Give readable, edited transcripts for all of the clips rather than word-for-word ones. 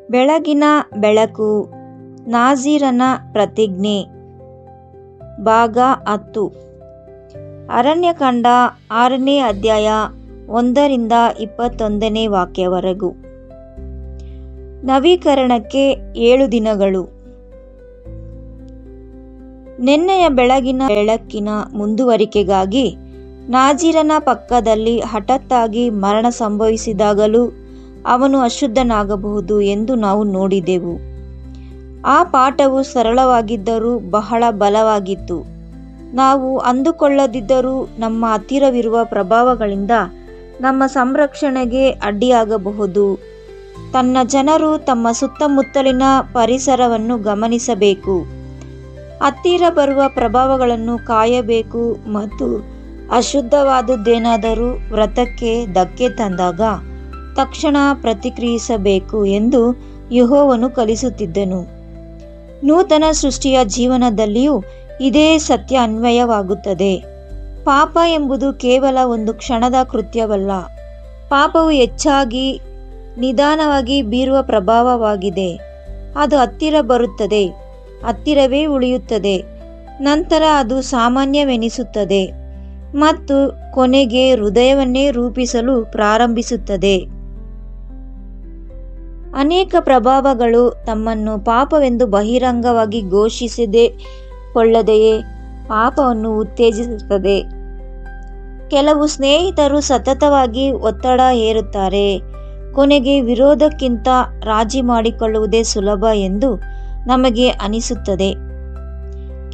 ಬೆಳಗಿನ ಬೆಳಕು, ನಾಜೀರನ ಪ್ರತಿಜ್ಞೆ, ಭಾಗ 10. ಅರಣ್ಯಕಾಂಡ 6ನೇ ಅಧ್ಯಾಯ 1ರಿಂದ 21ನೇ ವಾಕ್ಯವರೆಗೂ. ನವೀಕರಣಕ್ಕೆ 7 ದಿನಗಳು. ನೆನ್ನೆಯ ಬೆಳಗಿನ ಬೆಳಕಿನ ಮುಂದುವರಿಕೆಗಾಗಿ ನಾಜೀರನ ಪಕ್ಕದಲ್ಲಿ ಹಠಾತ್ತಾಗಿ ಮರಣ ಸಂಭವಿಸಿದಾಗಲೂ ಅವನು ಅಶುದ್ಧನಾಗಬಹುದು ಎಂದು ನಾವು ನೋಡಿದೆವು. ಆ ಪಾಠವು ಸರಳವಾಗಿದ್ದರೂ ಬಹಳ ಬಲವಾಗಿತ್ತು. ನಾವು ಅಂದುಕೊಳ್ಳದಿದ್ದರೂ ನಮ್ಮ ಹತ್ತಿರವಿರುವ ಪ್ರಭಾವಗಳಿಂದ ನಮ್ಮ ಸಂರಕ್ಷಣೆಗೆ ಅಡ್ಡಿಯಾಗಬಹುದು. ತನ್ನ ಜನರು ತಮ್ಮ ಸುತ್ತಮುತ್ತಲಿನ ಪರಿಸರವನ್ನು ಗಮನಿಸಬೇಕು, ಹತ್ತಿರ ಬರುವ ಪ್ರಭಾವಗಳನ್ನು ಕಾಯಬೇಕು ಮತ್ತು ಅಶುದ್ಧವಾದುದೇನಾದರೂ ವ್ರತಕ್ಕೆ ಧಕ್ಕೆ ತಂದಾಗ ತಕ್ಷಣ ಪ್ರತಿಕ್ರಿಯಿಸಬೇಕು ಎಂದು ಯೆಹೋವನು ಕಲಿಸುತ್ತಿದ್ದನು. ನೂತನ ಸೃಷ್ಟಿಯ ಜೀವನದಲ್ಲಿಯೂ ಇದೇ ಸತ್ಯ ಅನ್ವಯವಾಗುತ್ತದೆ. ಪಾಪ ಎಂಬುದು ಕೇವಲ ಒಂದು ಕ್ಷಣದ ಕೃತ್ಯವಲ್ಲ. ಪಾಪವು ಹೆಚ್ಚಾಗಿ ನಿಧಾನವಾಗಿ ಬೀರುವ ಪ್ರಭಾವವಾಗಿದೆ. ಅದು ಹತ್ತಿರ ಬರುತ್ತದೆ, ಹತ್ತಿರವೇ ಉಳಿಯುತ್ತದೆ, ನಂತರ ಅದು ಸಾಮಾನ್ಯವೆನಿಸುತ್ತದೆ ಮತ್ತು ಕೊನೆಗೆ ಹೃದಯವನ್ನೇ ರೂಪಿಸಲು ಪ್ರಾರಂಭಿಸುತ್ತದೆ. ಅನೇಕ ಪ್ರಭಾವಗಳು ತಮ್ಮನ್ನು ಪಾಪವೆಂದು ಬಹಿರಂಗವಾಗಿ ಘೋಷಿಸದೆ ಕೊಳ್ಳದೆಯೇ ಪಾಪವನ್ನು ಉತ್ತೇಜಿಸುತ್ತದೆ. ಕೆಲವು ಸ್ನೇಹಿತರು ಸತತವಾಗಿ ಒತ್ತಡ ಹೇರುತ್ತಾರೆ. ಕೊನೆಗೆ ವಿರೋಧಕ್ಕಿಂತ ರಾಜಿ ಮಾಡಿಕೊಳ್ಳುವುದೇ ಸುಲಭ ಎಂದು ನಮಗೆ ಅನಿಸುತ್ತದೆ.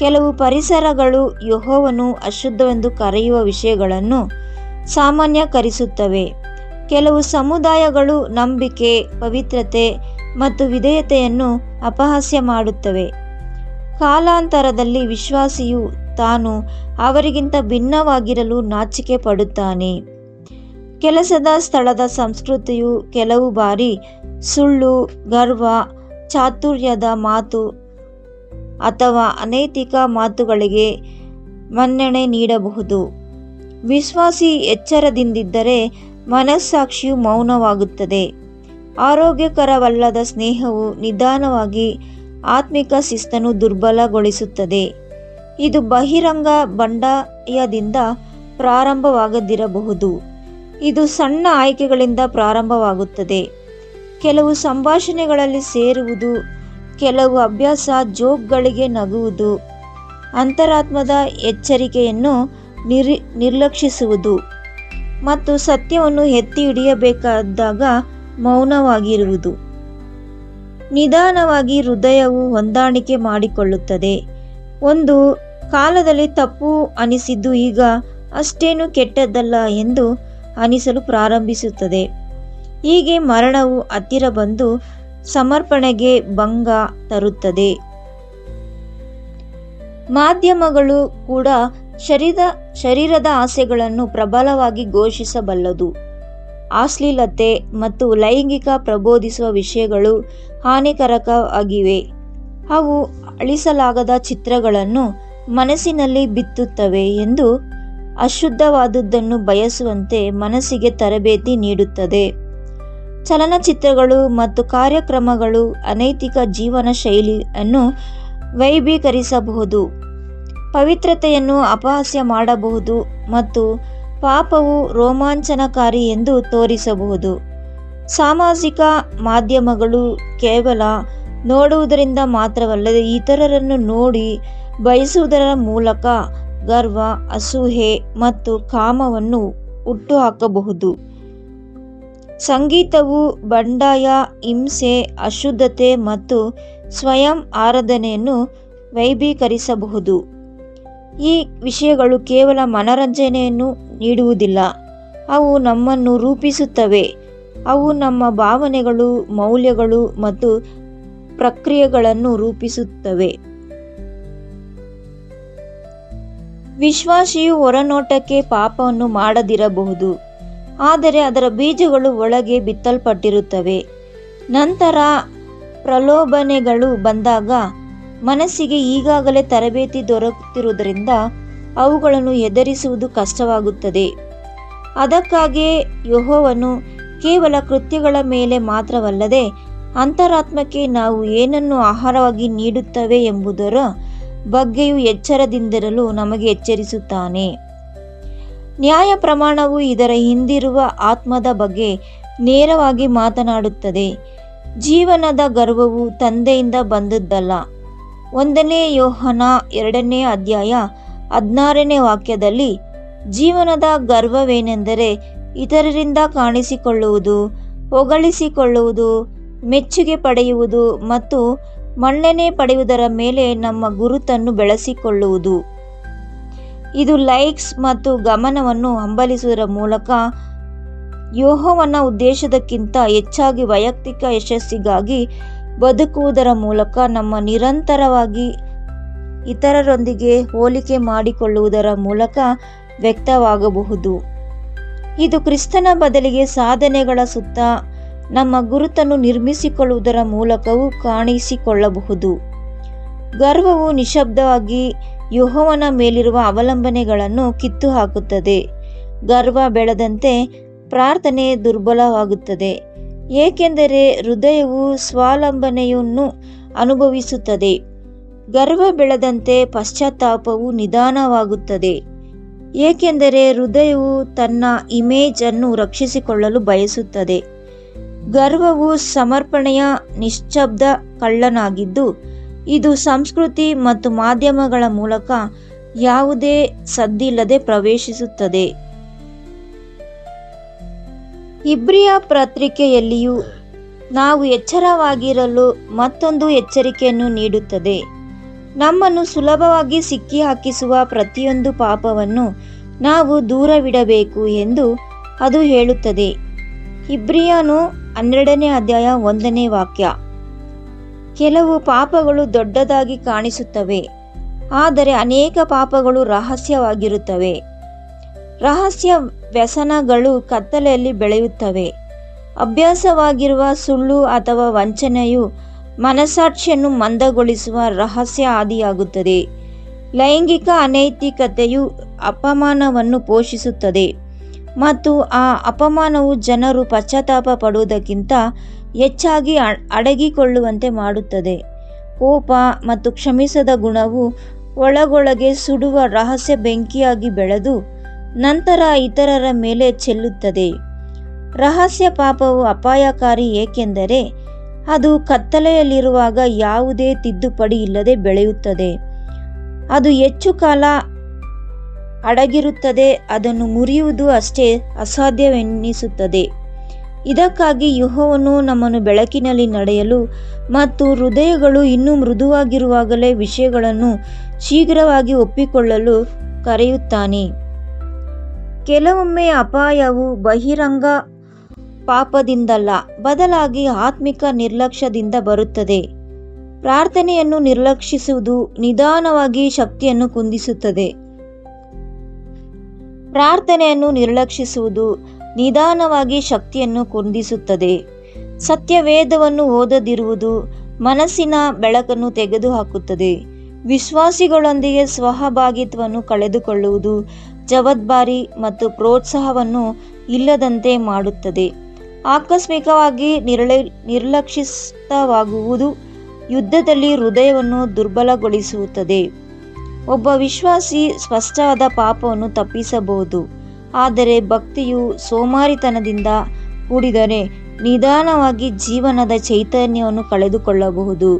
ಕೆಲವು ಪರಿಸರಗಳು ಯೆಹೋವನು ಅಶುದ್ಧವೆಂದು ಕರೆಯುವ ವಿಷಯಗಳನ್ನು ಸಾಮಾನ್ಯಕರಿಸುತ್ತವೆ. ಕೆಲವು ಸಮುದಾಯಗಳು ನಂಬಿಕೆ, ಪವಿತ್ರತೆ ಮತ್ತು ವಿಧೇಯತೆಯನ್ನು ಅಪಹಾಸ್ಯ ಮಾಡುತ್ತವೆ. ಕಾಲಾಂತರದಲ್ಲಿ ವಿಶ್ವಾಸಿಯು ತಾನು ಅವರಿಗಿಂತ ಭಿನ್ನವಾಗಿರಲು ನಾಚಿಕೆ ಪಡುತ್ತಾನೆ. ಕೆಲಸದ ಸ್ಥಳದ ಸಂಸ್ಕೃತಿಯು ಕೆಲವು ಬಾರಿ ಸುಳ್ಳು, ಗರ್ವ, ಚಾತುರ್ಯದ ಮಾತು ಅಥವಾ ಅನೈತಿಕ ಮಾತುಗಳಿಗೆ ಮನ್ನಣೆ ನೀಡಬಹುದು. ವಿಶ್ವಾಸಿ ಎಚ್ಚರದಿಂದಿದ್ದರೆ ಮನಸ್ಸಾಕ್ಷಿಯು ಮೌನವಾಗುತ್ತದೆ. ಆರೋಗ್ಯಕರವಲ್ಲದ ಸ್ನೇಹವು ನಿಧಾನವಾಗಿ ಆತ್ಮಿಕ ಶಿಸ್ತನ್ನು ದುರ್ಬಲಗೊಳಿಸುತ್ತದೆ. ಇದು ಬಹಿರಂಗ ಬಂಡಾಯದಿಂದ ಪ್ರಾರಂಭವಾಗದಿರಬಹುದು. ಇದು ಸಣ್ಣ ಆಯ್ಕೆಗಳಿಂದ ಪ್ರಾರಂಭವಾಗುತ್ತದೆ. ಕೆಲವು ಸಂಭಾಷಣೆಗಳಲ್ಲಿ ಸೇರುವುದು, ಕೆಲವು ಅಭ್ಯಾಸ ಜೋಕ್ಗಳಿಗೆ ನಗುವುದು, ಅಂತರಾತ್ಮದ ಎಚ್ಚರಿಕೆಯನ್ನು ನಿರ್ಲಕ್ಷಿಸುವುದು ಮತ್ತು ಸತ್ಯವನ್ನು ಎತ್ತಿ ಹಿಡಿಯಬೇಕಾದಾಗ ಮೌನವಾಗಿರುವುದು. ನಿಧಾನವಾಗಿ ಹೃದಯವು ಹೊಂದಾಣಿಕೆ ಮಾಡಿಕೊಳ್ಳುತ್ತದೆ. ಒಂದು ಕಾಲದಲ್ಲಿ ತಪ್ಪು ಅನಿಸಿದ್ದು ಈಗ ಅಷ್ಟೇನು ಕೆಟ್ಟದ್ದಲ್ಲ ಎಂದು ಅನಿಸಲು ಪ್ರಾರಂಭಿಸುತ್ತದೆ. ಹೀಗೆ ಮರಣವು ಹತ್ತಿರ ಬಂದು ಸಮರ್ಪಣೆಗೆ ಭಂಗ ತರುತ್ತದೆ. ಮಾಧ್ಯಮಗಳು ಕೂಡ ಶರೀರದ ಆಸೆಗಳನ್ನು ಪ್ರಬಲವಾಗಿ ಘೋಷಿಸಬಲ್ಲದು. ಅಶ್ಲೀಲತೆ ಮತ್ತು ಲೈಂಗಿಕ ಪ್ರಬೋಧಿಸುವ ವಿಷಯಗಳು ಹಾನಿಕಾರಕವಾಗಿವೆ. ಅವು ಅಳಿಸಲಾಗದ ಚಿತ್ರಗಳನ್ನು ಮನಸ್ಸಿನಲ್ಲಿ ಬಿತ್ತುತ್ತವೆ ಎಂದು ಅಶುದ್ಧವಾದುದನ್ನು ಬಯಸುವಂತೆ ಮನಸ್ಸಿಗೆ ತರಬೇತಿ ನೀಡುತ್ತದೆ. ಚಲನಚಿತ್ರಗಳು ಮತ್ತು ಕಾರ್ಯಕ್ರಮಗಳು ಅನೈತಿಕ ಜೀವನ ಶೈಲಿಯನ್ನು ವೈಭವೀಕರಿಸಬಹುದು, ಪವಿತ್ರತೆಯನ್ನು ಅಪಹಾಸ್ಯ ಮಾಡಬಹುದು ಮತ್ತು ಪಾಪವು ರೋಮಾಂಚನಕಾರಿ ಎಂದು ತೋರಿಸಬಹುದು. ಸಾಮಾಜಿಕ ಮಾಧ್ಯಮಗಳು ಕೇವಲ ನೋಡುವುದರಿಂದ ಮಾತ್ರವಲ್ಲದೆ ಇತರರನ್ನು ನೋಡಿ ಬಯಸುವುದರ ಮೂಲಕ ಗರ್ವ, ಅಸೂಯೆ ಮತ್ತು ಕಾಮವನ್ನು ಹುಟ್ಟುಹಾಕಬಹುದು. ಸಂಗೀತವು ಬಂಡಾಯ, ಹಿಂಸೆ, ಅಶುದ್ಧತೆ ಮತ್ತು ಸ್ವಯಂ ಆರಾಧನೆಯನ್ನು ವೈಭವೀಕರಿಸಬಹುದು. ಈ ವಿಷಯಗಳು ಕೇವಲ ಮನರಂಜನೆಯನ್ನು ನೀಡುವುದಿಲ್ಲ, ಅವು ನಮ್ಮನ್ನು ರೂಪಿಸುತ್ತವೆ. ಅವು ನಮ್ಮ ಭಾವನೆಗಳು, ಮೌಲ್ಯಗಳು ಮತ್ತು ಪ್ರಕ್ರಿಯೆಗಳನ್ನು ರೂಪಿಸುತ್ತವೆ. ವಿಶ್ವಾಸಿಯು ಹೊರನೋಟಕ್ಕೆ ಪಾಪವನ್ನು ಮಾಡದಿರಬಹುದು, ಆದರೆ ಅದರ ಬೀಜಗಳು ಒಳಗೆ ಬಿತ್ತಲ್ಪಟ್ಟಿರುತ್ತವೆ. ನಂತರ ಪ್ರಲೋಭನೆಗಳು ಬಂದಾಗ ಮನಸ್ಸಿಗೆ ಈಗಾಗಲೇ ತರಬೇತಿ ದೊರೆತಿರುವುದರಿಂದ ಅವುಗಳನ್ನು ಎದುರಿಸುವುದು ಕಷ್ಟವಾಗುತ್ತದೆ. ಅದಕ್ಕಾಗಿಯೇ ಯೆಹೋವನು ಕೇವಲ ಕೃತ್ಯಗಳ ಮೇಲೆ ಮಾತ್ರವಲ್ಲದೆ ಅಂತರಾತ್ಮಕ್ಕೆ ನಾವು ಏನನ್ನು ಆಹಾರವಾಗಿ ನೀಡುತ್ತವೆ ಎಂಬುದರ ಬಗ್ಗೆಯೂ ಎಚ್ಚರದಿಂದಿರಲು ನಮಗೆ ಎಚ್ಚರಿಸುತ್ತಾನೆ. ನ್ಯಾಯ ಪ್ರಮಾಣವು ಇದರ ಹಿಂದಿರುವ ಆತ್ಮದ ಬಗ್ಗೆ ನೇರವಾಗಿ ಮಾತನಾಡುತ್ತದೆ. ಜೀವನದ ಗರ್ವವು ತಂದೆಯಿಂದ ಬಂದದ್ದಲ್ಲ. 1 ಯೋಹನ 2ನೇ ಅಧ್ಯಾಯ 16ನೇ ವಾಕ್ಯದಲ್ಲಿ ಜೀವನದ ಗರ್ವವೇನೆಂದರೆ ಇತರರಿಂದ ಕಾಣಿಸಿಕೊಳ್ಳುವುದು, ಹೊಗಳಿಸಿಕೊಳ್ಳುವುದು, ಮೆಚ್ಚುಗೆ ಪಡೆಯುವುದು ಮತ್ತು ಮನ್ನಣೆ ಪಡೆಯುವುದರ ಮೇಲೆ ನಮ್ಮ ಗುರುತನ್ನು ಬೆಳೆಸಿಕೊಳ್ಳುವುದು. ಇದು ಲೈಕ್ಸ್ ಮತ್ತು ಗಮನವನ್ನು ಹಂಬಲಿಸುವುದರ ಮೂಲಕ ಯೆಹೋವನ ಉದ್ದೇಶಕ್ಕಿಂತ ಹೆಚ್ಚಾಗಿ ವೈಯಕ್ತಿಕ ಯಶಸ್ಸಿಗಾಗಿ ಬದುಕುವುದರ ಮೂಲಕ ನಮ್ಮ ನಿರಂತರವಾಗಿ ಇತರರೊಂದಿಗೆ ಹೋಲಿಕೆ ಮಾಡಿಕೊಳ್ಳುವುದರ ಮೂಲಕ ವ್ಯಕ್ತವಾಗಬಹುದು. ಇದು ಕ್ರಿಸ್ತನ ಬದಲಿಗೆ ಸಾಧನೆಗಳ ಸುತ್ತ ನಮ್ಮ ಗುರುತನ್ನು ನಿರ್ಮಿಸಿಕೊಳ್ಳುವುದರ ಮೂಲಕವೂ ಕಾಣಿಸಿಕೊಳ್ಳಬಹುದು. ಗರ್ವವು ನಿಶ್ಶಬ್ದವಾಗಿ ಯೆಹೋವನ ಮೇಲಿರುವ ಅವಲಂಬನೆಗಳನ್ನು ಕಿತ್ತುಹಾಕುತ್ತದೆ. ಗರ್ವ ಬೆಳೆದಂತೆ ಪ್ರಾರ್ಥನೆ ದುರ್ಬಲವಾಗುತ್ತದೆ, ಏಕೆಂದರೆ ಹೃದಯವು ಸ್ವಾವಲಂಬನೆಯನ್ನು ಅನುಭವಿಸುತ್ತದೆ. ಗರ್ವ ಬೆಳೆದಂತೆ ಪಶ್ಚಾತ್ತಾಪವು ನಿಧಾನವಾಗುತ್ತದೆ, ಏಕೆಂದರೆ ಹೃದಯವು ತನ್ನ ಇಮೇಜ್ ಅನ್ನು ರಕ್ಷಿಸಿಕೊಳ್ಳಲು ಬಯಸುತ್ತದೆ. ಗರ್ವವು ಸಮರ್ಪಣೆಯ ನಿಶ್ಶಬ್ದ ಕಳ್ಳನಾಗಿದ್ದು, ಇದು ಸಂಸ್ಕೃತಿ ಮತ್ತು ಮಾಧ್ಯಮಗಳ ಮೂಲಕ ಯಾವುದೇ ಸದ್ದಿಲ್ಲದೆ ಪ್ರವೇಶಿಸುತ್ತದೆ. ಇಬ್ರಿಯ ಪತ್ರಿಕೆಯಲ್ಲಿಯೂ ನಾವು ಎಚ್ಚರವಾಗಿರಲು ಮತ್ತೊಂದು ಎಚ್ಚರಿಕೆಯನ್ನು ನೀಡುತ್ತದೆ. ನಮ್ಮನ್ನು ಸುಲಭವಾಗಿ ಸಿಕ್ಕಿಹಾಕಿಸುವ ಪ್ರತಿಯೊಂದು ಪಾಪವನ್ನು ನಾವು ದೂರವಿಡಬೇಕು ಎಂದು ಅದು ಹೇಳುತ್ತದೆ. ಇಬ್ರಿಯನು 12ನೇ ಅಧ್ಯಾಯ 1ನೇ ವಾಕ್ಯ. ಕೆಲವು ಪಾಪಗಳು ದೊಡ್ಡದಾಗಿ ಕಾಣಿಸುತ್ತವೆ, ಆದರೆ ಅನೇಕ ಪಾಪಗಳು ರಹಸ್ಯವಾಗಿರುತ್ತವೆ. ರಹಸ್ಯ ವ್ಯಸನಗಳು ಕತ್ತಲೆಯಲ್ಲಿ ಬೆಳೆಯುತ್ತವೆ. ಅಭ್ಯಾಸವಾಗಿರುವ ಸುಳ್ಳು ಅಥವಾ ವಂಚನೆಯು ಮನಸ್ಸಾಕ್ಷಿಯನ್ನು ಮಂದಗೊಳಿಸುವ ರಹಸ್ಯ ಆದಿಯಾಗುತ್ತದೆ. ಲೈಂಗಿಕ ಅನೈತಿಕತೆಯು ಅಪಮಾನವನ್ನು ಪೋಷಿಸುತ್ತದೆ ಮತ್ತು ಆ ಅಪಮಾನವು ಜನರು ಪಶ್ಚಾತ್ತಾಪ ಪಡುವುದಕ್ಕಿಂತ ಹೆಚ್ಚಾಗಿ ಅಡಗಿಕೊಳ್ಳುವಂತೆ ಮಾಡುತ್ತದೆ. ಕೋಪ ಮತ್ತು ಕ್ಷಮಿಸದ ಗುಣವು ಒಳಗೊಳಗೆ ಸುಡುವ ರಹಸ್ಯ ಬೆಂಕಿಯಾಗಿ ಬೆಳೆದು ನಂತರ ಇತರರ ಮೇಲೆ ಚೆಲ್ಲುತ್ತದೆ. ರಹಸ್ಯ ಪಾಪವು ಅಪಾಯಕಾರಿ, ಏಕೆಂದರೆ ಅದು ಕತ್ತಲೆಯಲ್ಲಿರುವಾಗ ಯಾವುದೇ ತಿದ್ದುಪಡಿ ಇಲ್ಲದೆ ಬೆಳೆಯುತ್ತದೆ. ಅದು ಹೆಚ್ಚು ಕಾಲ ಅಡಗಿರುತ್ತದೆ, ಅದನ್ನು ಮುರಿಯುವುದು ಅಷ್ಟೇ ಅಸಾಧ್ಯವೆನ್ನಿಸುತ್ತದೆ. ಇದಕ್ಕಾಗಿ ಯೆಹೋವನು ನಮ್ಮನ್ನು ಬೆಳಕಿನಲ್ಲಿ ನಡೆಯಲು ಮತ್ತು ಹೃದಯಗಳು ಇನ್ನೂ ಮೃದುವಾಗಿರುವಾಗಲೇ ವಿಷಯಗಳನ್ನು ಶೀಘ್ರವಾಗಿ ಒಪ್ಪಿಕೊಳ್ಳಲು ಕರೆಯುತ್ತಾನೆ. ಕೆಲವೊಮ್ಮೆ ಅಪಾಯವು ಬಹಿರಂಗ ಪಾಪದಿಂದಲ್ಲ, ಬದಲಾಗಿ ಆತ್ಮಿಕ ನಿರ್ಲಕ್ಷ್ಯದಿಂದ ಬರುತ್ತದೆ. ಪ್ರಾರ್ಥನೆಯನ್ನು ನಿರ್ಲಕ್ಷಿಸುವುದು ನಿಧಾನವಾಗಿ ಶಕ್ತಿಯನ್ನು ಕುಂದಿಸುತ್ತದೆ. ಸತ್ಯವೇದವನ್ನು ಓದದಿರುವುದು ಮನಸ್ಸಿನ ಬೆಳಕನ್ನು ತೆಗೆದುಹಾಕುತ್ತದೆ. ವಿಶ್ವಾಸಿಗಳೊಂದಿಗೆ ಸಹಭಾಗಿತ್ವವನ್ನು ಕಳೆದುಕೊಳ್ಳುವುದು ಜವಾಬ್ದಾರಿ ಮತ್ತು ಪ್ರೋತ್ಸಾಹವನ್ನು ಇಲ್ಲದಂತೆ ಮಾಡುತ್ತದೆ. ಆಕಸ್ಮಿಕವಾಗಿ ನಿರ್ಲಕ್ಷಿತವಾಗುವುದು ಯುದ್ಧದಲ್ಲಿ ಹೃದಯವನ್ನು ದುರ್ಬಲಗೊಳಿಸುತ್ತದೆ. ಒಬ್ಬ ವಿಶ್ವಾಸಿ ಸ್ಪಷ್ಟವಾದ ಪಾಪವನ್ನು ತಪ್ಪಿಸಬಹುದು, ಆದರೆ ಭಕ್ತಿಯು ಸೋಮಾರಿತನದಿಂದ ಕೂಡಿದರೆ ನಿಧಾನವಾಗಿ ಜೀವನದ ಚೈತನ್ಯವನ್ನು ಕಳೆದುಕೊಳ್ಳಬಹುದು.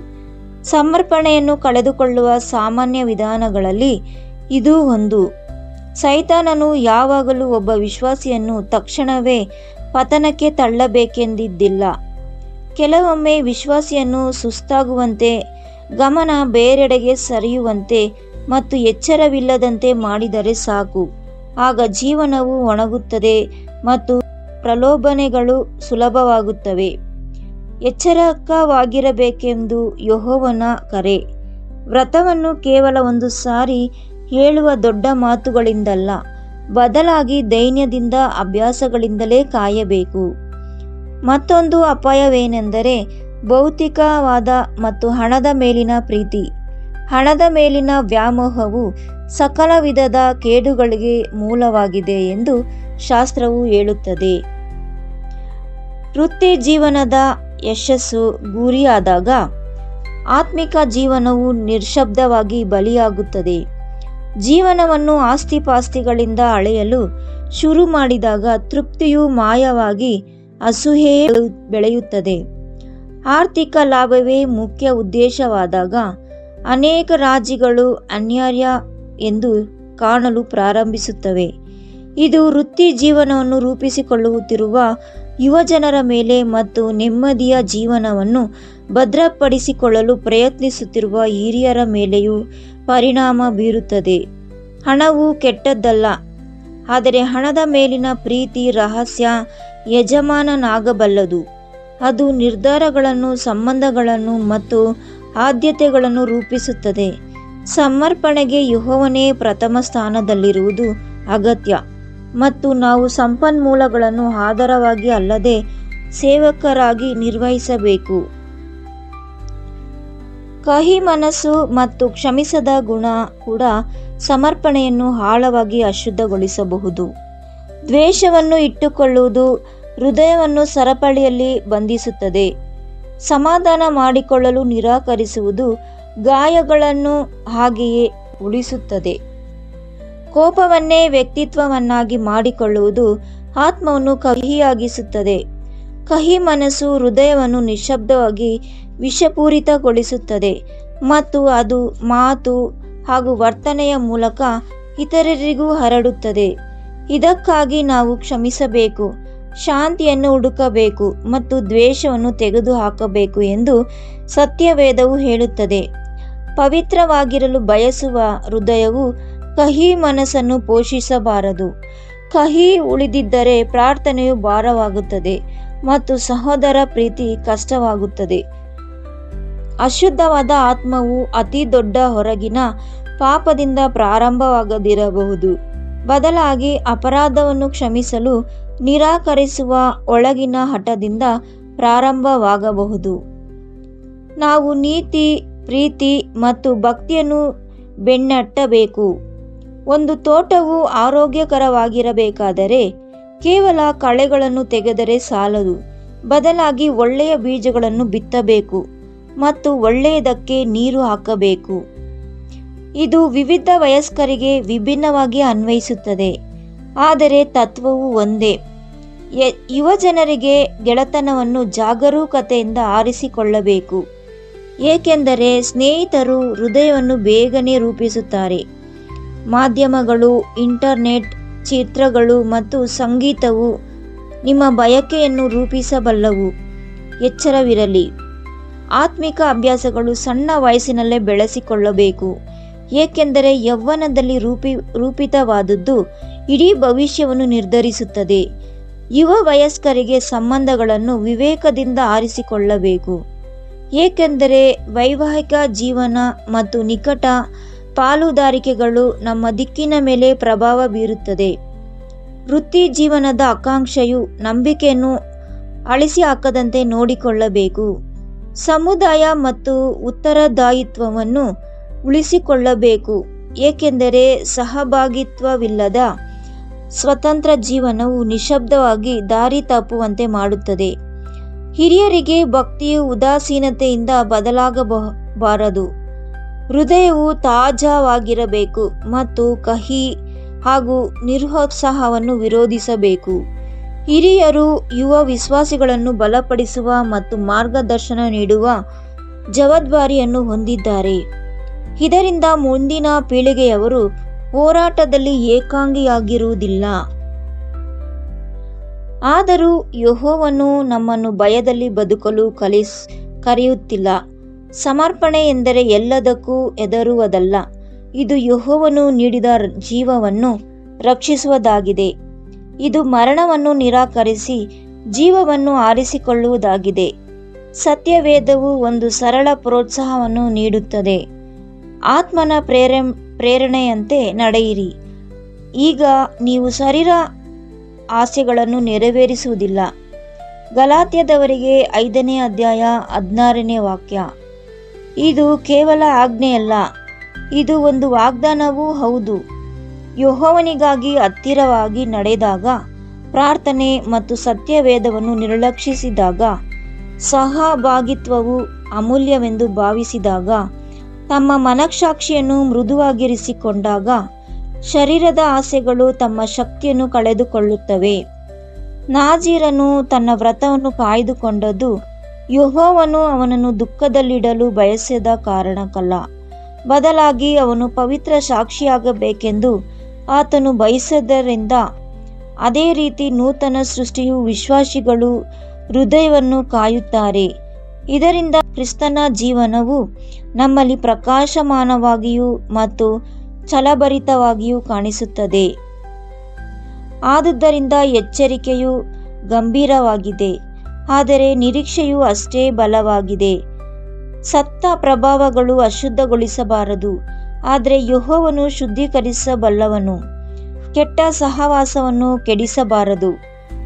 ಸಮರ್ಪಣೆಯನ್ನು ಕಳೆದುಕೊಳ್ಳುವ ಸಾಮಾನ್ಯ ವಿಧಾನಗಳಲ್ಲಿ ಇದೂ ಒಂದು. ಸೈತಾನನು ಯಾವಾಗಲೂ ಒಬ್ಬ ವಿಶ್ವಾಸಿಯನ್ನು ತಕ್ಷಣವೇ ಪತನಕ್ಕೆ ತಳ್ಳಬೇಕೆಂದಿದ್ದಿಲ್ಲ. ಕೆಲವೊಮ್ಮೆ ವಿಶ್ವಾಸಿಯನ್ನು ಸುಸ್ತಾಗುವಂತೆ, ಗಮನ ಬೇರೆಡೆಗೆ ಸರಿಯುವಂತೆ ಮತ್ತು ಎಚ್ಚರವಿಲ್ಲದಂತೆ ಮಾಡಿದರೆ ಸಾಕು. ಆಗ ಜೀವನವು ಒಣಗುತ್ತದೆ ಮತ್ತು ಪ್ರಲೋಭನೆಗಳು ಸುಲಭವಾಗುತ್ತವೆ. ಎಚ್ಚರವಾಗಿರಬೇಕೆಂದು ಯೆಹೋವನ ಕರೆ. ವ್ರತವನ್ನು ಕೇವಲ ಒಂದು ಸಾರಿ ಹೇಳುವ ದೊಡ್ಡ ಮಾತುಗಳಿಂದಲ್ಲ, ಬದಲಾಗಿ ದೈನ್ಯದಿಂದ ಅಭ್ಯಾಸಗಳಿಂದಲೇ ಕಾಯಬೇಕು. ಮತ್ತೊಂದು ಅಪಾಯವೇನೆಂದರೆ ಭೌತಿಕವಾದ ಮತ್ತು ಹಣದ ಮೇಲಿನ ಪ್ರೀತಿ. ಹಣದ ಮೇಲಿನ ವ್ಯಾಮೋಹವು ಸಕಲ ವಿಧದ ಕೇಡುಗಳಿಗೆ ಮೂಲವಾಗಿದೆ ಎಂದು ಶಾಸ್ತ್ರವು ಹೇಳುತ್ತದೆ. ವೃತ್ತಿ ಜೀವನದ ಯಶಸ್ಸು ಗುರಿಯಾದಾಗ ಆತ್ಮಿಕ ಜೀವನವು ನಿಶ್ಶಬ್ದವಾಗಿ ಬಲಿಯಾಗುತ್ತದೆ. ಜೀವನವನ್ನು ಆಸ್ತಿಪಾಸ್ತಿಗಳಿಂದ ಅಳೆಯಲು ಶುರು ಮಾಡಿದಾಗ ತೃಪ್ತಿಯು ಮಾಯವಾಗಿ ಅಸೂಯೆ ಬೆಳೆಯುತ್ತದೆ. ಆರ್ಥಿಕ ಲಾಭವೇ ಮುಖ್ಯ ಉದ್ದೇಶವಾದಾಗ ಅನೇಕ ರಾಜ್ಯಗಳು ಅನ್ಯಾಯ ಎಂದು ಕಾಣಲು ಪ್ರಾರಂಭಿಸುತ್ತವೆ. ಇದು ವೃತ್ತಿ ಜೀವನವನ್ನು ರೂಪಿಸಿಕೊಳ್ಳುತ್ತಿರುವ ಯುವಜನರ ಮೇಲೆ ಮತ್ತು ನೆಮ್ಮದಿಯ ಜೀವನವನ್ನು ಭದ್ರಪಡಿಸಿಕೊಳ್ಳಲು ಪ್ರಯತ್ನಿಸುತ್ತಿರುವ ಹಿರಿಯರ ಮೇಲೆಯೂ ಪರಿಣಾಮ ಬೀರುತ್ತದೆ. ಹಣವು ಕೆಟ್ಟದ್ದಲ್ಲ, ಆದರೆ ಹಣದ ಮೇಲಿನ ಪ್ರೀತಿ ರಹಸ್ಯ ಯಜಮಾನನಾಗಬಲ್ಲದು. ಅದು ನಿರ್ಧಾರಗಳನ್ನು, ಸಂಬಂಧಗಳನ್ನು ಮತ್ತು ಆದ್ಯತೆಗಳನ್ನು ರೂಪಿಸುತ್ತದೆ. ಸಮರ್ಪಣೆಗೆ ಯೆಹೋವನೇ ಪ್ರಥಮ ಸ್ಥಾನದಲ್ಲಿರುವುದು ಅಗತ್ಯ ಮತ್ತು ನಾವು ಸಂಪನ್ಮೂಲಗಳನ್ನು ಆಧಾರವಾಗಿ ಅಲ್ಲದೆ ಸೇವಕರಾಗಿ ನಿರ್ವಹಿಸಬೇಕು. ಕಹಿ ಮನಸ್ಸು ಮತ್ತು ಕ್ಷಮಿಸದ ಗುಣ ಕೂಡ ಸಮರ್ಪಣೆಯನ್ನು ಆಳವಾಗಿ ಅಶುದ್ಧಗೊಳಿಸಬಹುದು. ದ್ವೇಷವನ್ನು ಇಟ್ಟುಕೊಳ್ಳುವುದು ಹೃದಯವನ್ನು ಸರಪಳಿಯಲ್ಲಿ ಬಂಧಿಸುತ್ತದೆ. ಸಮಾಧಾನ ಮಾಡಿಕೊಳ್ಳಲು ನಿರಾಕರಿಸುವುದು ಗಾಯಗಳನ್ನು ಹಾಗೆಯೇ ಉಳಿಸುತ್ತದೆ. ಕೋಪವನ್ನೇ ವ್ಯಕ್ತಿತ್ವವನ್ನಾಗಿ ಮಾಡಿಕೊಳ್ಳುವುದು ಆತ್ಮವನ್ನು ಕಹಿಯಾಗಿಸುತ್ತದೆ. ಕಹಿ ಮನಸ್ಸು ಹೃದಯವನ್ನು ನಿಶ್ಶಬ್ದವಾಗಿ ವಿಷಪೂರಿತಗೊಳಿಸುತ್ತದೆ ಮತ್ತು ಅದು ಮಾತು ಹಾಗೂ ವರ್ತನೆಯ ಮೂಲಕ ಇತರರಿಗೂ ಹರಡುತ್ತದೆ. ಇದಕ್ಕಾಗಿ ನಾವು ಕ್ಷಮಿಸಬೇಕು, ಶಾಂತಿಯನ್ನು ಹುಡುಕಬೇಕು ಮತ್ತು ದ್ವೇಷವನ್ನು ತೆಗೆದುಹಾಕಬೇಕು ಎಂದು ಸತ್ಯವೇದವು ಹೇಳುತ್ತದೆ. ಪವಿತ್ರವಾಗಿರಲು ಬಯಸುವ ಹೃದಯವು ಕಹಿ ಮನಸ್ಸನ್ನು ಪೋಷಿಸಬಾರದು. ಕಹಿ ಉಳಿದಿದ್ದರೆ ಪ್ರಾರ್ಥನೆಯು ಭಾರವಾಗುತ್ತದೆ ಮತ್ತು ಸಹೋದರ ಪ್ರೀತಿ ಕಷ್ಟವಾಗುತ್ತದೆ. ಅಶುದ್ಧವಾದ ಆತ್ಮವು ಅತಿ ದೊಡ್ಡ ಹೊರಗಿನ ಪಾಪದಿಂದ ಪ್ರಾರಂಭವಾಗದಿರಬಹುದು, ಬದಲಾಗಿ ಅಪರಾಧವನ್ನು ಕ್ಷಮಿಸಲು ನಿರಾಕರಿಸುವ ಒಳಗಿನ ಹಠದಿಂದ ಪ್ರಾರಂಭವಾಗಬಹುದು. ನಾವು ನೀತಿ, ಪ್ರೀತಿ ಮತ್ತು ಭಕ್ತಿಯನ್ನು ಬೆನ್ನಟ್ಟಬೇಕು. ಒಂದು ತೋಟವು ಆರೋಗ್ಯಕರವಾಗಿರಬೇಕಾದರೆ ಕೇವಲ ಕಳೆಗಳನ್ನು ತೆಗೆದರೆ ಸಾಲದು, ಬದಲಾಗಿ ಒಳ್ಳೆಯ ಬೀಜಗಳನ್ನು ಬಿತ್ತಬೇಕು ಮತ್ತು ಒಳ್ಳೆಯದಕ್ಕೆ ನೀರು ಹಾಕಬೇಕು. ಇದು ವಿವಿಧ ವಯಸ್ಕರಿಗೆ ವಿಭಿನ್ನವಾಗಿ ಅನ್ವಯಿಸುತ್ತದೆ, ಆದರೆ ತತ್ವವು ಒಂದೇ. ಯುವಜನರಿಗೆ ಗೆಳೆತನವನ್ನು ಜಾಗರೂಕತೆಯಿಂದ ಆರಿಸಿಕೊಳ್ಳಬೇಕು, ಏಕೆಂದರೆ ಸ್ನೇಹಿತರು ಹೃದಯವನ್ನು ಬೇಗನೆ ರೂಪಿಸುತ್ತಾರೆ. ಮಾಧ್ಯಮಗಳು, ಇಂಟರ್ನೆಟ್, ಚಿತ್ರಗಳು ಮತ್ತು ಸಂಗೀತವು ನಿಮ್ಮ ಬಯಕೆಯನ್ನು ರೂಪಿಸಬಲ್ಲವು. ಎಚ್ಚರವಿರಲಿ. ಆತ್ಮಿಕ ಅಭ್ಯಾಸಗಳು ಸಣ್ಣ ವಯಸ್ಸಿನಲ್ಲೇ ಬೆಳೆಸಿಕೊಳ್ಳಬೇಕು, ಏಕೆಂದರೆ ಯೌವನದಲ್ಲಿ ರೂಪಿತವಾದದ್ದು ಇಡೀ ಭವಿಷ್ಯವನ್ನು ನಿರ್ಧರಿಸುತ್ತದೆ. ಯುವ ವಯಸ್ಕರಿಗೆ ಸಂಬಂಧಗಳನ್ನು ವಿವೇಕದಿಂದ ಆರಿಸಿಕೊಳ್ಳಬೇಕು, ಏಕೆಂದರೆ ವೈವಾಹಿಕ ಜೀವನ ಮತ್ತು ನಿಕಟ ಪಾಲುದಾರಿಕೆಗಳು ನಮ್ಮ ದಿಕ್ಕಿನ ಮೇಲೆ ಪ್ರಭಾವ ಬೀರುತ್ತದೆ. ವೃತ್ತಿ ಜೀವನದ ಆಕಾಂಕ್ಷೆಯು ನಂಬಿಕೆಯನ್ನು ಅಳಿಸಿಹಾಕದಂತೆ ನೋಡಿಕೊಳ್ಳಬೇಕು. ಸಮುದಾಯ ಮತ್ತು ಉತ್ತರದಾಯಿತ್ವವನ್ನು ಉಳಿಸಿಕೊಳ್ಳಬೇಕು, ಏಕೆಂದರೆ ಸಹಭಾಗಿತ್ವವಿಲ್ಲದ ಸ್ವತಂತ್ರ ಜೀವನವು ನಿಶ್ಶಬ್ದವಾಗಿ ದಾರಿ ತಪ್ಪುವಂತೆ ಮಾಡುತ್ತದೆ. ಹಿರಿಯರಿಗೆ ಭಕ್ತಿಯು ಉದಾಸೀನತೆಯಿಂದ ಬದಲಾಗಬಾರದು. ಹೃದಯವು ತಾಜಾವಾಗಿರಬೇಕು ಮತ್ತು ಕಹಿ ಹಾಗೂ ನಿರುತ್ಸಾಹವನ್ನು ವಿರೋಧಿಸಬೇಕು. ಹಿರಿಯರು ಯುವ ವಿಶ್ವಾಸಿಗಳನ್ನು ಬಲಪಡಿಸುವ ಮತ್ತು ಮಾರ್ಗದರ್ಶನ ನೀಡುವ ಜವಾಬ್ದಾರಿಯನ್ನು ಹೊಂದಿದ್ದಾರೆ. ಇದರಿಂದ ಮುಂದಿನ ಪೀಳಿಗೆಯವರು ಹೋರಾಟದಲ್ಲಿ ಏಕಾಂಗಿಯಾಗಿರುವುದಿಲ್ಲ. ಆದರೂ ಯೆಹೋವನು ನಮ್ಮನ್ನು ಭಯದಲ್ಲಿ ಬದುಕಲು ಕರೆಯುತ್ತಿಲ್ಲ. ಸಮರ್ಪಣೆ ಎಂದರೆ ಎಲ್ಲದಕ್ಕೂ ಹೆದರುವುದಲ್ಲ, ಇದು ಯೆಹೋವನು ನೀಡಿದ ಜೀವವನ್ನು ರಕ್ಷಿಸುವುದಾಗಿದೆ. ಇದು ಮರಣವನ್ನು ನಿರಾಕರಿಸಿ ಜೀವವನ್ನು ಆರಿಸಿಕೊಳ್ಳುವುದಾಗಿದೆ. ಸತ್ಯವೇದವು ಒಂದು ಸರಳ ಪ್ರೋತ್ಸಾಹವನ್ನು ನೀಡುತ್ತದೆ. ಆತ್ಮನ ಪ್ರೇರಣೆಯಂತೆ ನಡೆಯಿರಿ. ಈಗ ನೀವು ಶರೀರ ಆಸೆಗಳನ್ನು ನೆರವೇರಿಸುವುದಿಲ್ಲ. ಗಲಾತ್ಯದವರಿಗೆ 5ನೇ ಅಧ್ಯಾಯ 16ನೇ ವಾಕ್ಯ. ಇದು ಕೇವಲ ಆಜ್ಞೆಯಲ್ಲ, ಇದು ಒಂದು ವಾಗ್ದಾನವೂ ಹೌದು. ಯೆಹೋವನಿಗಾಗಿ ಹತ್ತಿರವಾಗಿ ನಡೆದಾಗ, ಪ್ರಾರ್ಥನೆ ಮತ್ತು ಸತ್ಯವೇದವನ್ನು ನಿರ್ಲಕ್ಷಿಸಿದಾಗ ಸಹಭಾಗಿತ್ವವು ಅಮೂಲ್ಯವೆಂದು ಭಾವಿಸಿದಾಗ, ತಮ್ಮ ಮನಃಸಾಕ್ಷಿಯನ್ನು ಮೃದುವಾಗಿರಿಸಿಕೊಂಡಾಗ ಶರೀರದ ಆಸೆಗಳು ತಮ್ಮ ಶಕ್ತಿಯನ್ನು ಕಳೆದುಕೊಳ್ಳುತ್ತವೆ. ನಾಜೀರನು ತನ್ನ ವ್ರತವನ್ನು ಕಾಯ್ದುಕೊಂಡದ್ದು ಯೆಹೋವನು ಅವನನ್ನು ದುಃಖದಲ್ಲಿಡಲು ಬಯಸದ ಕಾರಣಕ್ಕಲ್ಲ, ಬದಲಾಗಿ ಅವನು ಪವಿತ್ರ ಸಾಕ್ಷಿಯಾಗಬೇಕೆಂದು ಆತನು ಬಯಸಿದ್ದರಿಂದ. ಅದೇ ರೀತಿ ನೂತನ ಸೃಷ್ಟಿಯು ವಿಶ್ವಾಸಿಗಳು ಹೃದಯವನ್ನು ಕಾಯುತ್ತಾರೆ. ಇದರಿಂದ ಕ್ರಿಸ್ತನ ಜೀವನವು ನಮ್ಮಲ್ಲಿ ಪ್ರಕಾಶಮಾನವಾಗಿಯೂ ಮತ್ತು ಛಲಭರಿತವಾಗಿಯೂ ಕಾಣಿಸುತ್ತದೆ. ಆದುದರಿಂದ ಎಚ್ಚರಿಕೆಯು ಗಂಭೀರವಾಗಿದೆ, ಆದರೆ ನಿರೀಕ್ಷೆಯು ಅಷ್ಟೇ ಬಲವಾಗಿದೆ. ಸತ್ತ ಪ್ರಭಾವಗಳು ಅಶುದ್ಧಗೊಳಿಸಬಾರದು, ಆದರೆ ಯೆಹೋವನು ಶುದ್ಧೀಕರಿಸಬಲ್ಲವನು. ಕೆಟ್ಟ ಸಹವಾಸವನ್ನು ಕೆಡಿಸಬಾರದು,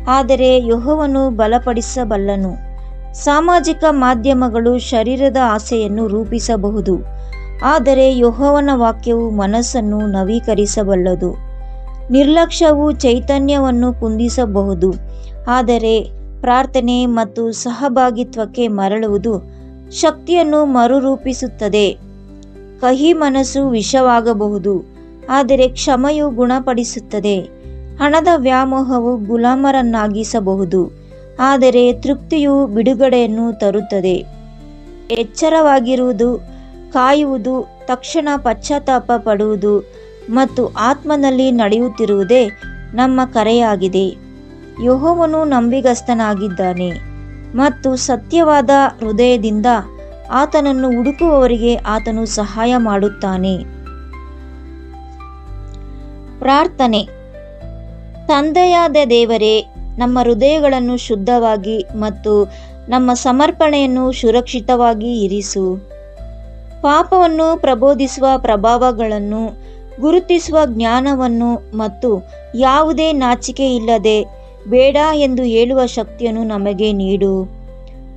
ಆದರೆ ಯೆಹೋವನು ಬಲಪಡಿಸಬಲ್ಲನು. ಸಾಮಾಜಿಕ ಮಾಧ್ಯಮಗಳು ಶರೀರದ ಆಸೆಯನ್ನು ರೂಪಿಸಬಹುದು, ಆದರೆ ಯೆಹೋವನ ವಾಕ್ಯವು ಮನಸ್ಸನ್ನು ನವೀಕರಿಸಬಲ್ಲದು. ನಿರ್ಲಕ್ಷ್ಯವು ಚೈತನ್ಯವನ್ನು ಕುಂದಿಸಬಹುದು, ಆದರೆ ಪ್ರಾರ್ಥನೆ ಮತ್ತು ಸಹಭಾಗಿತ್ವಕ್ಕೆ ಮರಳುವುದು ಶಕ್ತಿಯನ್ನು ಮರುರೂಪಿಸುತ್ತದೆ. ಕಹಿ ಮನಸ್ಸು ವಿಷವಾಗಬಹುದು, ಆದರೆ ಕ್ಷಮೆಯು ಗುಣಪಡಿಸುತ್ತದೆ. ಹಣದ ವ್ಯಾಮೋಹವು ಗುಲಾಮರನ್ನಾಗಿಸಬಹುದು, ಆದರೆ ತೃಪ್ತಿಯು ಬಿಡುಗಡೆಯನ್ನು ತರುತ್ತದೆ. ಎಚ್ಚರವಾಗಿರುವುದು, ಕಾಯುವುದು, ತಕ್ಷಣ ಪಶ್ಚಾತ್ತಾಪ ಪಡುವುದು ಮತ್ತು ಆತ್ಮನಲ್ಲಿ ನಡೆಯುತ್ತಿರುವುದೇ ನಮ್ಮ ಕರೆಯಾಗಿದೆ. ಯೆಹೋವನು ನಂಬಿಗಸ್ತನಾಗಿದ್ದಾನೆ ಮತ್ತು ಸತ್ಯವಾದ ಹೃದಯದಿಂದ ಆತನನ್ನು ಹುಡುಕುವವರಿಗೆ ಆತನು ಸಹಾಯ ಮಾಡುತ್ತಾನೆ. ಪ್ರಾರ್ಥನೆ. ತಂದೆಯಾದ ದೇವರೇ, ನಮ್ಮ ಹೃದಯಗಳನ್ನು ಶುದ್ಧವಾಗಿ ಮತ್ತು ನಮ್ಮ ಸಮರ್ಪಣೆಯನ್ನು ಸುರಕ್ಷಿತವಾಗಿ ಇರಿಸು. ಪಾಪವನ್ನು ಪ್ರಬೋಧಿಸುವ ಪ್ರಭಾವಗಳನ್ನು ಗುರುತಿಸುವ ಜ್ಞಾನವನ್ನು ಮತ್ತು ಯಾವುದೇ ನಾಚಿಕೆಯಿಲ್ಲದೆ ಬೇಡ ಎಂದು ಹೇಳುವ ಶಕ್ತಿಯನ್ನು ನಮಗೆ ನೀಡು.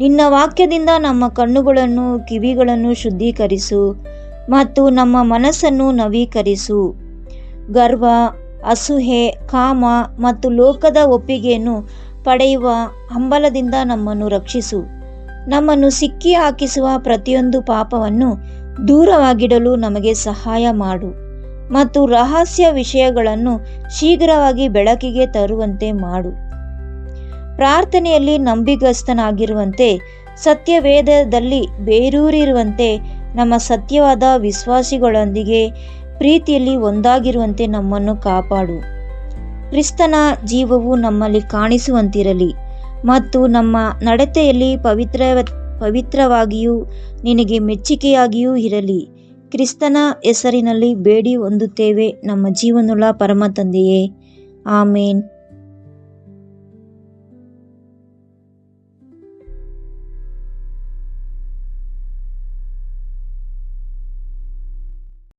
ನಿನ್ನ ವಾಕ್ಯದಿಂದ ನಮ್ಮ ಕಣ್ಣುಗಳನ್ನು, ಕಿವಿಗಳನ್ನು ಶುದ್ಧೀಕರಿಸು ಮತ್ತು ನಮ್ಮ ಮನಸ್ಸನ್ನು ನವೀಕರಿಸು. ಗರ್ವ, ಅಸೂಯೆ, ಕಾಮ ಮತ್ತು ಲೋಕದ ಒಪ್ಪಿಗೆಯನ್ನು ಪಡೆಯುವ ಹಂಬಲದಿಂದ ನಮ್ಮನ್ನು ರಕ್ಷಿಸು. ನಮ್ಮನ್ನು ಸಿಕ್ಕಿ ಹಾಕಿಸುವ ಪ್ರತಿಯೊಂದು ಪಾಪವನ್ನು ದೂರವಾಗಿಡಲು ನಮಗೆ ಸಹಾಯ ಮಾಡು ಮತ್ತು ರಹಸ್ಯ ವಿಷಯಗಳನ್ನು ಶೀಘ್ರವಾಗಿ ಬೆಳಕಿಗೆ ತರುವಂತೆ ಮಾಡು. ಪ್ರಾರ್ಥನೆಯಲ್ಲಿ ನಂಬಿಗಸ್ತನಾಗಿರುವಂತೆ, ಸತ್ಯವೇದದಲ್ಲಿ ಬೇರೂರಿರುವಂತೆ, ನಮ್ಮ ಸತ್ಯವಾದ ವಿಶ್ವಾಸಿಗಳೊಂದಿಗೆ ಪ್ರೀತಿಯಲ್ಲಿ ಒಂದಾಗಿರುವಂತೆ ನಮ್ಮನ್ನು ಕಾಪಾಡು. ಕ್ರಿಸ್ತನ ಜೀವವು ನಮ್ಮಲ್ಲಿ ಕಾಣಿಸುವಂತಿರಲಿ ಮತ್ತು ನಮ್ಮ ನಡತೆಯಲ್ಲಿ ಪವಿತ್ರವಾಗಿಯೂ ನಿನಗೆ ಮೆಚ್ಚುಗೆಯಾಗಿಯೂ ಇರಲಿ. ಕ್ರಿಸ್ತನ ಹೆಸರಿನಲ್ಲಿ ಬೇಡಿ ಹೊಂದುತ್ತೇವೆ ನಮ್ಮ ಜೀವನುಳ್ಳ ಪರಮ ತಂದೆಯೇ, ಆಮೇನ್.